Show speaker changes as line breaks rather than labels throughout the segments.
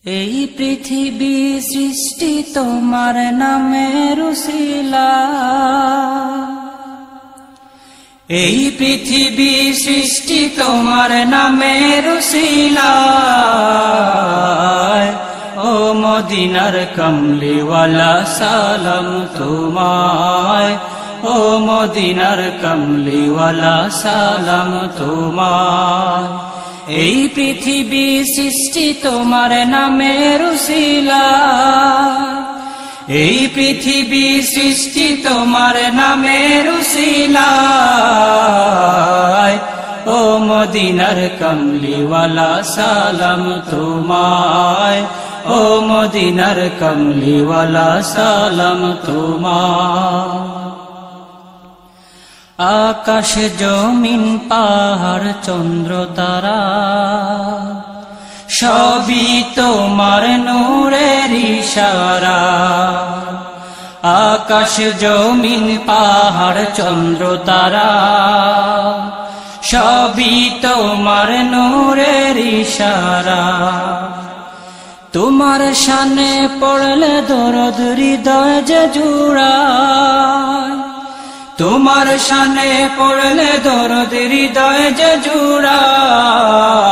এই পৃথিবী সৃষ্টি তোমার নামের উসিলা, এই পৃথিবী সৃষ্টি তোমার নামের উসিলা। ও মদিনার কমলিওয়ালা সালাম তোমায়, ও মদিনার কমলিওয়ালা সালাম তোমায়। এই পৃথিবী সৃষ্টি তোমার নামের উসিলা, এই পৃথিবী সৃষ্টি তোমার নামের উসিলা। ও মদিনার কমলিওয়ালা সালাম তোমায়, ও মদিনার কমলিওয়ালা সালাম তোমায়। আকাশ জমিন পাহাড় চন্দ্র তারা সবই তোমার নূরের ইশারা। আকাশ জমিন পাহাড় চন্দ্র তারা সবই তোমার নূরের ইশারা। তোমার শানে পড়লে দরদ হৃদয় যে জুড়ায়, তোমার শানে পড়লে দরদ হৃদয় যে জুড়ায়।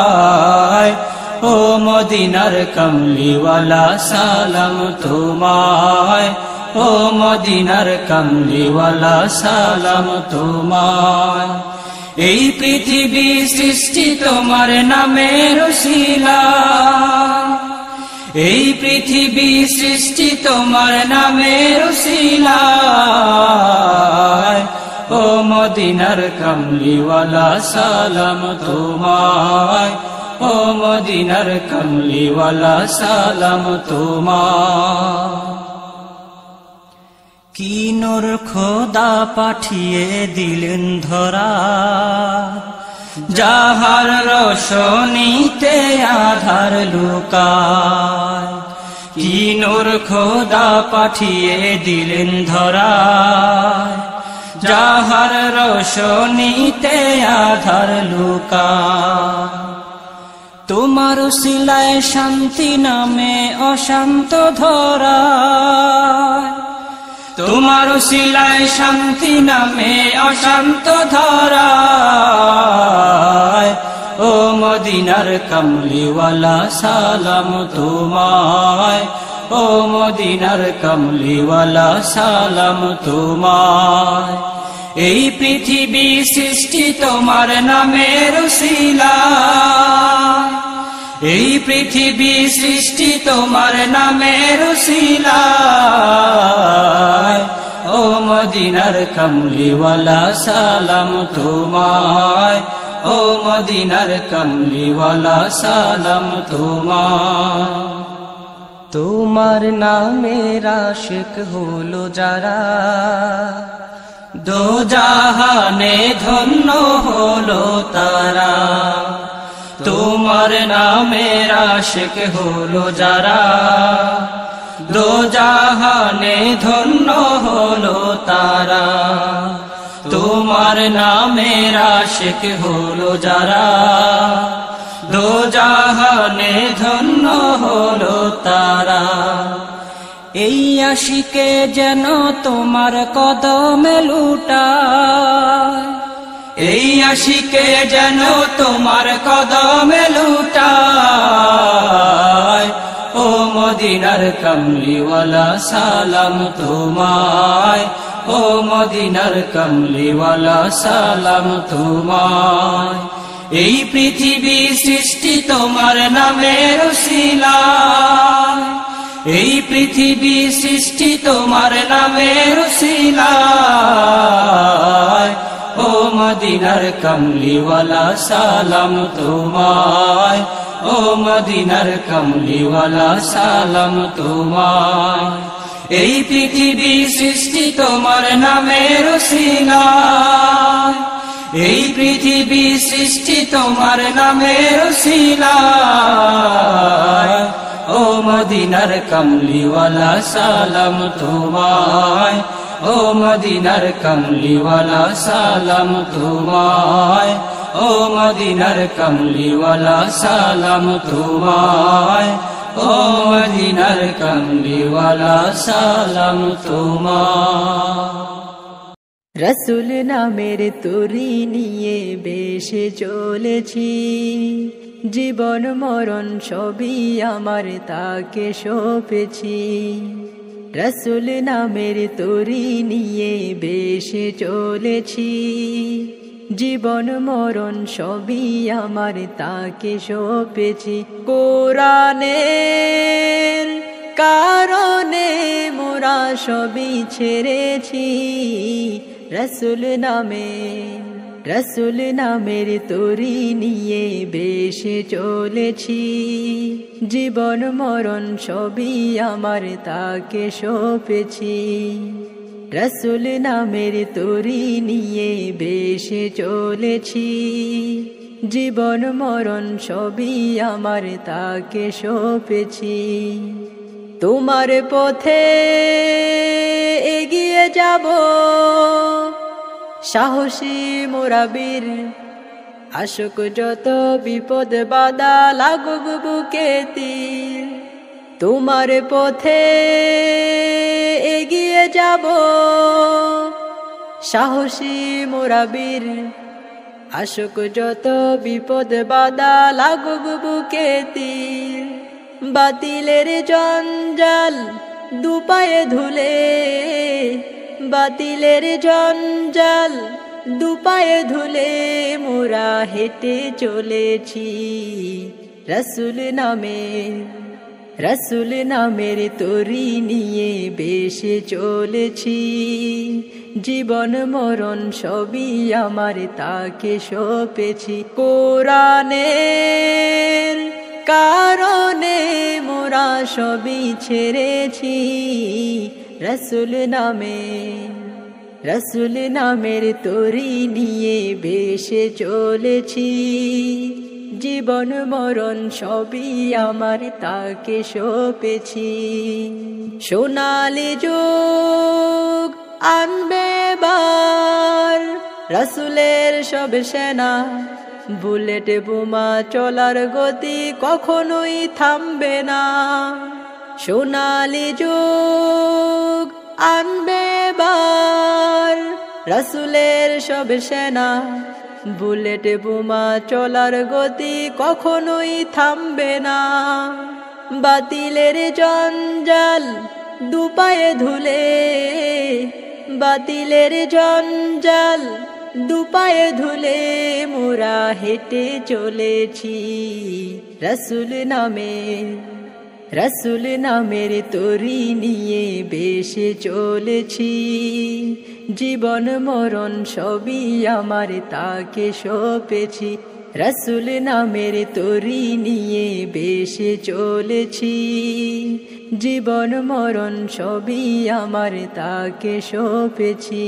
ও মদিনার কমলিওয়ালা সালাম তোমায়, ও মদিনার কমলিওয়ালা সালাম তোমায়। এই পৃথিবী সৃষ্টি তোমার নামের উসিলা, এই পৃথিবী সৃষ্টি তোমার নামের উসিলা। ও মদিনার কমলিওয়ালা সালাম তোমায়, ও মদিনার কমলিওয়ালা সালাম তোমায়। কি নূর খোদা পাঠিয়ে দিলেন ধরা, যাহার রোশনীতে আধার লুকায়। কি নূর খোদা পাঠিয়ে দিলেন ধরা, যাহার রোশনীতে আধার লুকায়। তোমার উসিলায় শান্তি নামে অশান্ত ধরা, তোমার উসিলায় শান্তি নামে অশান্ত ধরা। ও মদিনার কমলিওয়ালা সালাম তোমায়, ও মদিনার কমলিওয়ালা সালাম তোমায়। এই পৃথিবী সৃষ্টি তোমার নামের উসিলা, এই পৃথিবী সৃষ্টি তোমার নামের উসিলা। ও মদিনার কমলিওয়ালা সালাম তোমায়, ও মদিনার কমলিওয়ালা সালাম তোমায়। তোমার নামের আশিক হলো যারা, দো জাহানে ধন্য হলো তারা। তোমার নামের আশিক হলো যারা, দো জাহানে ধন্য হলো তারা। তোমার নামের আশিক হলো যারা, দো জাহানে ধন্য হলো তারা। এই আশিকে যেন তোমার কদমে লুটায়, এই আশিকে যেন তোমার কদমে লুটায়। ও মদিনার কমলিওয়ালা সালাম তোমায়, ও মদিনার কমলিওয়ালা সালাম তোমায়। এই পৃথিবী সৃষ্টি তোমার নামের উসিলা, এই পৃথিবী সৃষ্টি তোমার নামের উসিলা। ও মদিনার কমলিওয়ালা সালাম তোমায়, ও মদিনার কমলিওয়ালা সালাম তোমায়। এই পৃথিবী সৃষ্টি তোমার নামের উসিলা, এই পৃথিবী সৃষ্টি তোমার নামের উসিলা। ও মদিনার কমলিওয়ালা সালাম তোমায়, ও মদিনার কমলিওয়ালা সালাম তোমায়, ও মদিনার কমলিওয়ালা সালাম তোমায়, ও মদিনার কামলিওয়ালা সালাম তোমায়।
রসুল নামের তরি নিয়ে বেশে চলেছি, জীবন মরণ সবই আমার তাকে সঁপেছি। রসুল নামের তরি নিয়ে বেশে চলেছি, জীবন মরণ সবই আমার তাকে সঁপেছি। কোরআনের কারণে মোরা সবই ছেড়েছি, রসুল নামের তরি নিয়ে বেশে চলেছি, জীবন মরণ সবই আমার তাকে সঁপেছি। রসুল নামের তরি নিয়ে বেশে চলেছি, জীবন মরণ সবই আমার তাকে সঁপেছি। তোমার পথে এগিয়ে যাব, সাহসী মোরা বীর, আসুক যত বিপদ বাধা, লাগুক বুকে তীর। তোমার পথে এগিয়ে যাব, সাহসী মোরা বীর, আসুক যত বিপদ বাধা, লাগুক বুকে তীর। বাতিলের জঞ্জাল দুপায়ে ধুলে, বাতিলের জঞ্জাল দুপায়ে ধুলে, মোরা হেঁটে চলেছি রসুল নামের তরি নিয়ে বেশে চলেছি, জীবন মরণ সবই আমার তাকে সঁপেছি। কোরআনের কারণে মোরা সবই ছেড়েছি, রসুল নামের তরি নিয়ে বেশে চলেছি, জীবন মরণ সবই আমার তাকে সঁপেছি। সোনালি যুগ আনবে বার, রসুলের সব সেনা, বুলেট বোমা চলার গতি কখনোই থামবে না। সোনালি যুগ আনবে বার, রসুলের সব সেনা, বুলেট বোমা চলার গতি কখনোই থামবে না। বাতিলের জঞ্জাল দুপায়ে ধুলে, বাতিলের জঞ্জাল দুপায়ে ধুলে, মোরা হেঁটে চলেছি রসুল নামের তরি নিয়ে বেশে চলেছি, জীবন মরণ সবই আমার তাকে সঁপেছি। রসুল নামের তরি নিয়ে বেশে চলেছি, জীবন মরণ সবই আমার তাকে সঁপেছি।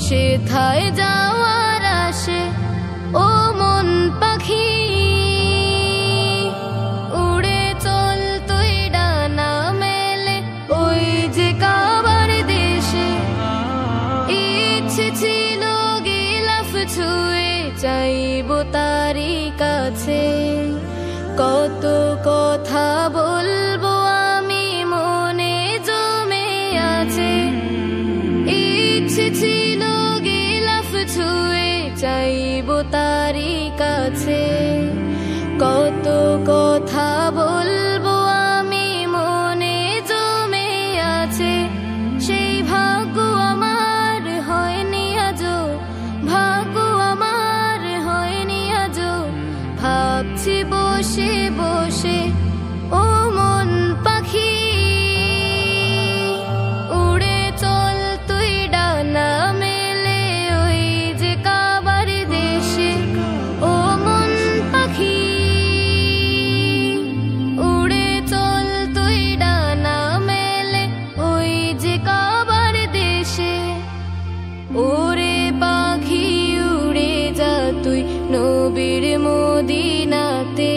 সেথায় যাওয়ার আসে ও মন পাখি, উড়ে চল তুই ডানা মেলে ওই যে কাবার দেশে। ইচ্ছে ছিল গিলাফ ছুঁয়ে চাইবো তারি কাছে, কত কথা বলবো আমি মনে জমে আছে। ইচ্ছে ছিল গিলাফ ছুঁয়ে চাইবো তারি কাছে, কত কথা বলবো আমি মনে জমে আছে। সেই ভাগ্য আমার হয়নি আজো, ভাগ্য আমার হয়নি আজো, ভাবছি বসে বসে ও মন পাখি। নবীর মদিনাতে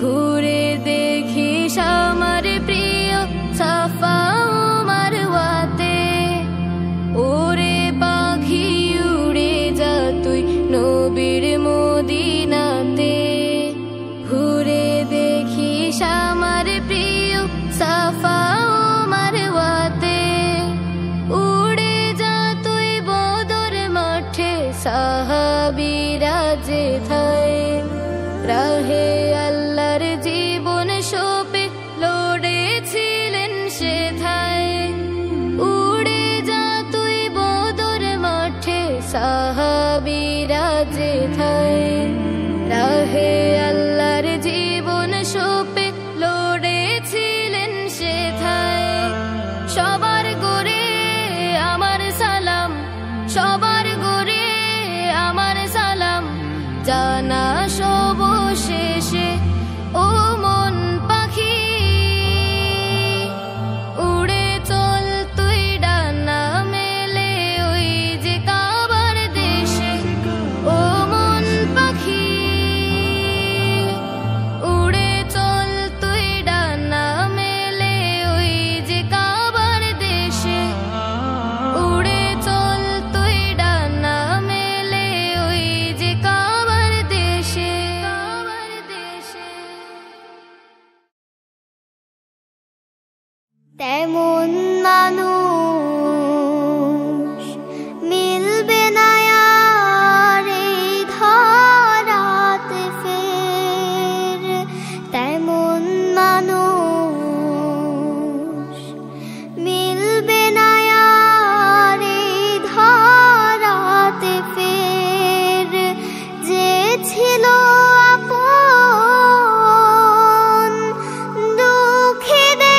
ঘুরে দেখিস আমার প্রিয় সাফা ও মারওয়াতে ওরে পাখি উড়ে যা তুই নবীর মদিনাতে ঘুরে দেখিস আমার প্রিয় সাফা ও মারওয়াতে উড়ে যা তুই বদর মাঠে সাহাবীরা যেথায় রাহে আল্লাহর জীবন সোপে লড়েছিলেন সেথায় উড়ে যা তুই বদর মাঠে সাহাবীরা যেথায় রাহে আল্লাহর জীবন সোপে লড়েছিলেন সেথায় সবার গোরে আমার সালাম সবার গোরে আমার সালাম জানা সব শেষে ও মন পাখি উড়ে চল তুই ডানা মেলে ওই যে কাবার দেশে ও মন পাখি উড়ে চল তুই ডানা মেলে ওই যে কাবার দেশে উড়ে চল তুই ডানা মেলে ওই যে কাবার দেশে তেমন মানুষ মিলবে না আর এই ধরাতে ফের তেমন মানুষ মিলবে না আর এই ধরাতে ফের যে ছিল আপন দুঃখীদের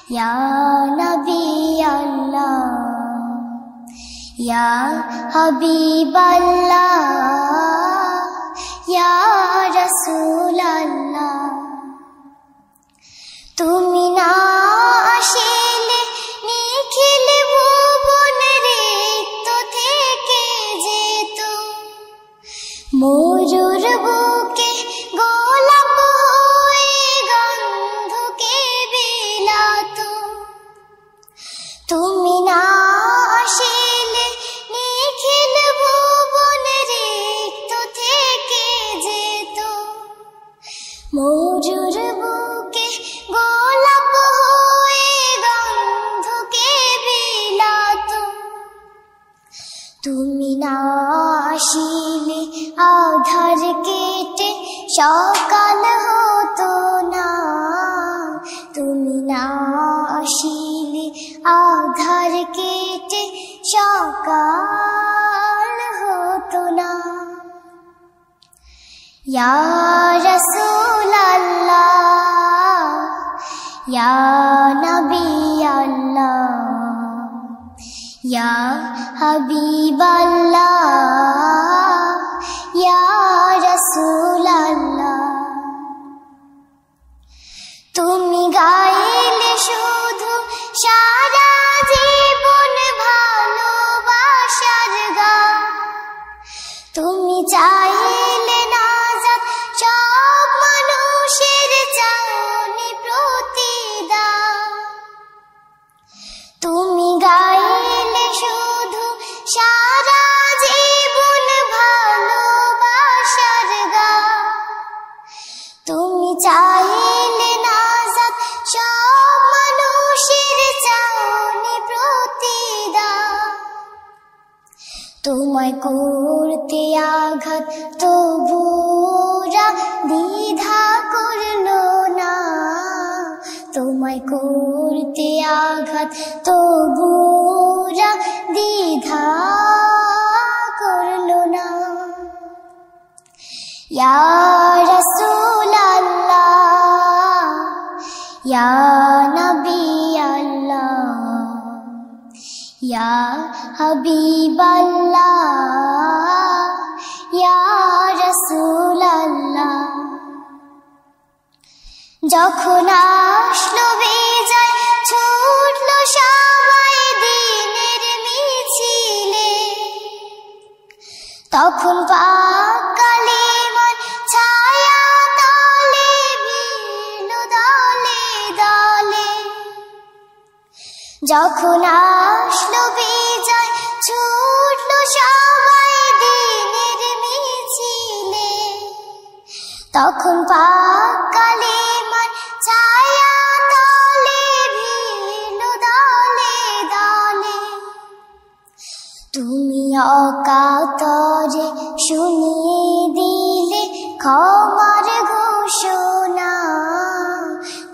ইয়া নবী আল্লাহ ইয়া হাবিব আল্লাহ ইয়া রাসূল আল্লাহ তুমি না আসিলে নিখিল ভুবন রিক্ত থেকে যেত মরুর বুকে গোলাপ হয়ে গন্ধকে বিলাতো তুমি না আসিলে নিখিল ভুবন রিক্ত থেকে যেত মরুর বুকে গোলাপ হয়ে গন্ধকে বিলাতো তুমি না আসিলে আধার কেটে সকাল হতো না তুমি না আসিলে আধার কেটে সকাল হতো না ইয়া রাসূল আল্লাহ ইয়া নবী আল্লাহ ইয়া হাবিব আল্লাহ ইয়া রাসূল আল্লাহ তুমি গাইলে শুধু সারা জীবন ভালোবাসার গান তুমি চাইলে নাজাত সব মানুষের চাওনি প্রতিদান তুমি গাইলে শুধু সারা জীবন ভালোবাসার গান তুমি চাইলে নাজাত সব মানুষের চাওনি প্রতিদান তোমায় করতে আঘাত তবুরা দ্বিধা করলো না তোমায় করতে আঘাত তবুরা দ্বিধা করলো না ইয়া রাসূল আল্লাহ ইয়া নবী আল্লাহ ইয়া হাবিব আল্লাহ ইয়া রাসূল আল্লাহ যখন আসলো বিজয় ছুটলো সবাই দিনের মিছিলে তখন পাক কালিমার ছায়া তলে ভিড়ল দলে দলে যখন আসলো বিজয় ছুটলো সবাই দিনের মিছিলে তখন পাক কালিমার ছায়া তলে ভিড়ল দলে দলে তুমি অকাতরে শুনিয়ে দিলে ক্ষমার ঘোষণা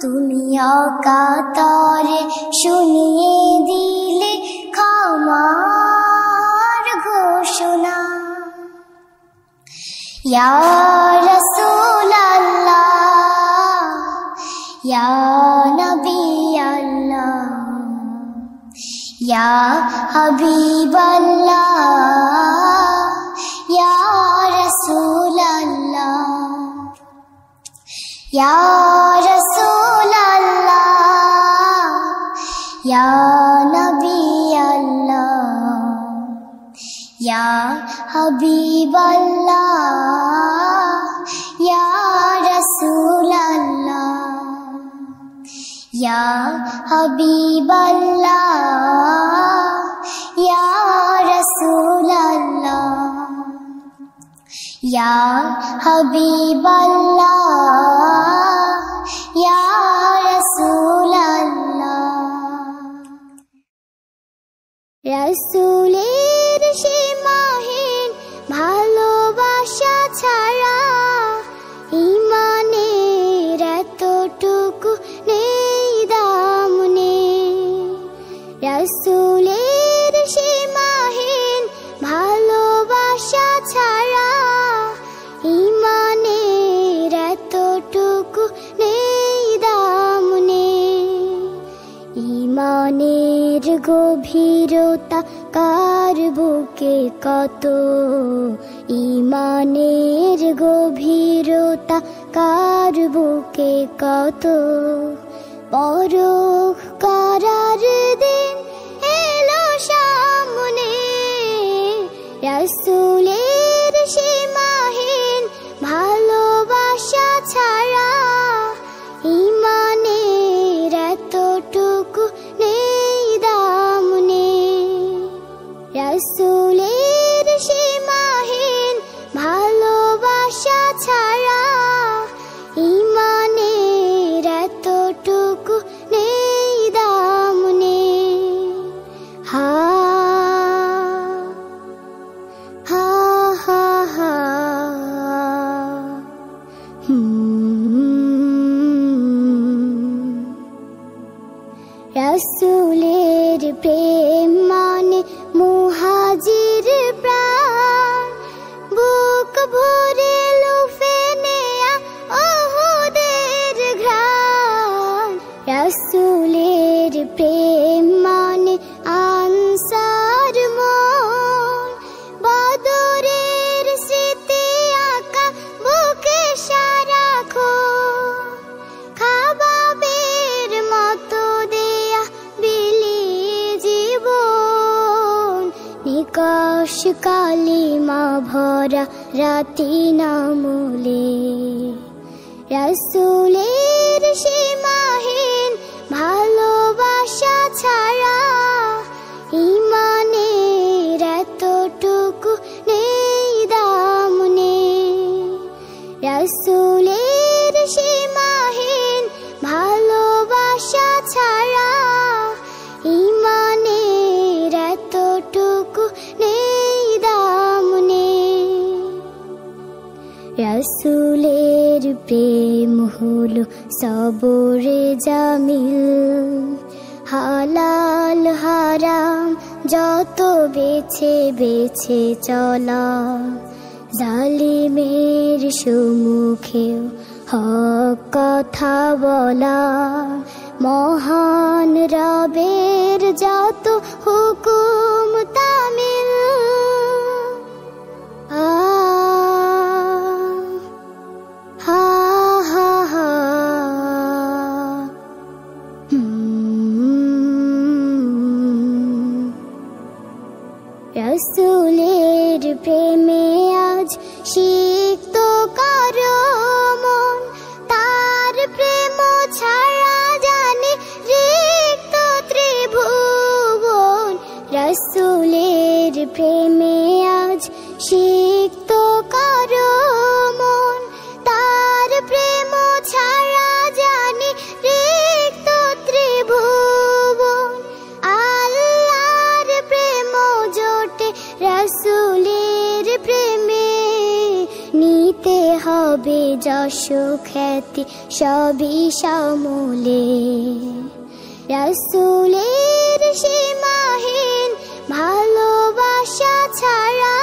তুমি অকাতরে শুনিয়ে দিলে ক্ষমার ঘোষণা ইয়া রাসূল আল্লাহ ইয়া নবী আল্লাহ ইয়া হাবিব আল্লাহ ইয়া রাসূল আল্লাহ ইয়া রাসূল আল্লাহ ইয়া নবী আল্লাহ ইয়া হাবিব আল্লাহ ইয়া রাসূল আল্লাহ ইয়া হাবিব আল্লাহ ইয়া রাসূল আল্লাহ ইয়া হাবিব আল্লাহ ইয়া রাসূল আল্লাহ রাসূলের সীমাহীন ভালোবাসা ছাড়া ঈমানের এতটুকু নেই দাম নেই রাসূলের সীমাহীন ভালোবাসা ছাড়া ঈমানের এতটুকু গভীরতা কার বুকে কত, ঈমানের গভীরতা কার বুকে কত। পরখ করার দিন এলো সামনে, রাসূলের সীমাহীন ভালোবাসা ছাড়া ঈমানের এতটুকু নেই দাম নেই। রাসূলের সীমাহীন ভালোবাসা ছাড়া ঈমানের এতটুকু নেই দাম নেই। হা হা হা হা রাসূলের প্রেম মানে মুহাজির প্রাণ, বুক ভরে লুফে নেয়া ওহুদের ঘ্রাণ। রাসূলের প্রেম মানে আনসার মন, বদরের স্মৃতি আঁকা বুকে সারাক্ষণ। খাবাবের মতো দেয়া বিলিয়ে জীবন, নিকষ কালিমা ভরা রাতি নামলে। রাসূলের সীমাহীন ভালোবাসা ছাড়া ঈমানের এতটুকু নেই দাম নেই। রাসূলের সীমাহীন ভালোবাসা ছাড়া ঈমানের এতটুকু নেই দাম নেই। রাসূলের প্রেম হলো সবরে জামিল, হালাল হারাম যত বেছে বেছে চলা। জালিমের সম্মুখেও হক কথা বলা, মহান রবের যত হুকুম তামিল। হা হা হা রাসূলের প্রেমে আজ সিক্ত কারো মন, তার প্রেম ছাড়া জানে রিক্ত ত্রিভুবন। রাসূলের প্রেমে আজ সিক্ত কারো মন, তার প্রেম ছাড়া জানে রিক্ত ত্রিভুবন। আল্লাহর প্রেম জোটে রাসূলের প্রেমে, নিতে হবে যশ খ্যাতি সবই সমূলে। রাসূলের সীমাহীন ভালোবাসা ছাড়া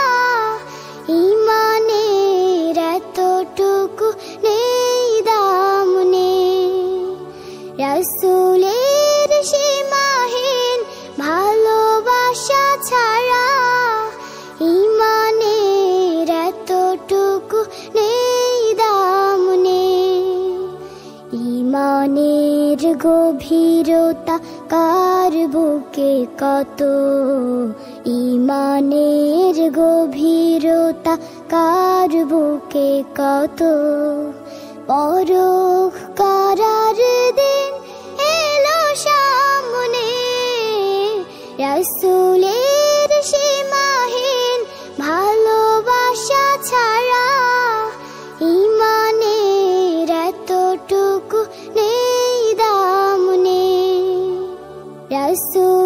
ঈমানের এতটুকু নেই দাম নেই। রাসূলের সীমাহীন ভালোবাসা ছাড়া ঈমানের এতটুকু নেই দাম নেই। ঈমানের গভীরতা কার বুকে কত, ঈমানের গভীরতা কার বুকে কত। পরখ করার দিন এলো সামনে, রাসূলের সীমাহীন ভালোবাসা ছাড়া ঈমানের এতটুকু নেই দাম নেই। রাসূল